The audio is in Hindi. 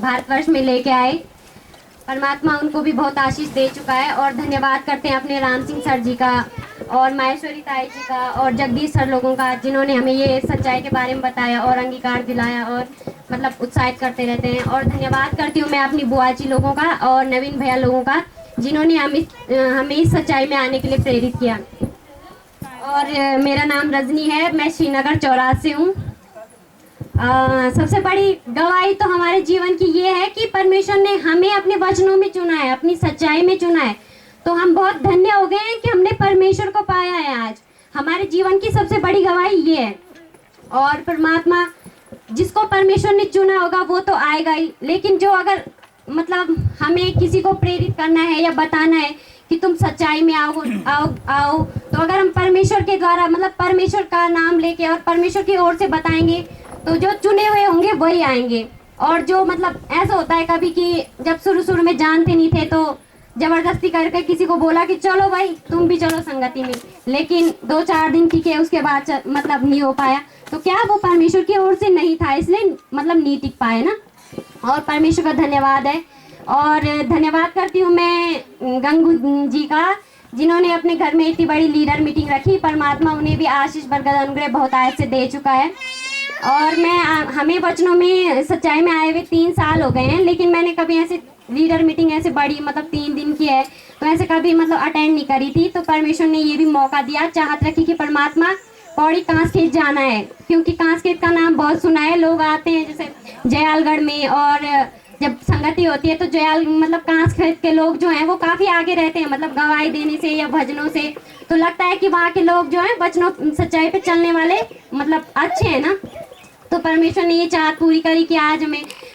भारतवर्ष में लेके आए। परमात्मा उनको भी बहुत आशीष दे चुका है। और धन्यवाद करते हैं अपने राम सिंह सर जी का और माहेश्वरी ताई जी का और जगदीश सर लोगों का, जिन्होंने हमें ये सच्चाई के बारे में बताया और अंगीकार दिलाया और मतलब उत्साहित करते रहते हैं। और धन्यवाद करती हूँ मैं अपनी बुआ जी लोगों का और नवीन भैया लोगों का, जिन्होंने हमें इस सच्चाई में आने के लिए प्रेरित किया। और मेरा नाम रजनी है, मैं श्रीनगर चौराहा से हूँ। सबसे बड़ी गवाही तो हमारे जीवन की ये है कि परमेश्वर ने हमें अपने वचनों में चुना है, अपनी सच्चाई में चुना है। तो हम बहुत धन्य हो गए हैं कि हमने परमेश्वर को पाया है। आज हमारे जीवन की सबसे बड़ी गवाही ये है। और परमात्मा जिसको परमेश्वर ने चुना होगा वो तो आएगा ही, लेकिन जो अगर मतलब हमें किसी को प्रेरित करना है या बताना है कि तुम सच्चाई में आओ आओ आओ, तो अगर हम परमेश्वर के द्वारा मतलब परमेश्वर का नाम लेके और परमेश्वर की ओर से बताएंगे तो जो चुने हुए होंगे वही आएंगे। और जो मतलब ऐसा होता है कभी कि जब शुरू में जानते नहीं थे तो जबरदस्ती करके किसी को बोला कि चलो भाई तुम भी चलो संगति में, लेकिन 2-4 दिन टिके, उसके बाद मतलब नहीं हो पाया, तो क्या वो परमेश्वर की ओर से नहीं था, इसलिए मतलब नहीं टिक पाए ना। और परमेश्वर का धन्यवाद है। और धन्यवाद करती हूँ मैं गंगू जी का, जिन्होंने अपने घर में इतनी बड़ी लीडर मीटिंग रखी। परमात्मा उन्हें भी आशीष बरकत अनुग्रह बहुत आयत से दे चुका है। और मैं हमें वचनों में सच्चाई में आए हुए 3 साल हो गए हैं, लेकिन मैंने कभी ऐसे लीडर मीटिंग ऐसे बड़ी मतलब 3 दिन की है तो ऐसे कभी मतलब अटेंड नहीं करी थी। तो परमेश्वर ने ये भी मौका दिया, चाहत रखी कि परमात्मा पौड़ी कांसखेत जाना है, क्योंकि कांसखेत का नाम बहुत सुना है। लोग आते हैं जैसे जयालगढ़ में, और जब संगति होती है तो जयाल मतलब कांसखेत के लोग जो हैं वो काफ़ी आगे रहते हैं, मतलब गवाही देने से या भजनों से। तो लगता है कि वहाँ के लोग जो हैं वचनों सच्चाई पे चलने वाले मतलब अच्छे हैं ना। तो परमेश्वर ने ये चाहत पूरी करी कि आज हमें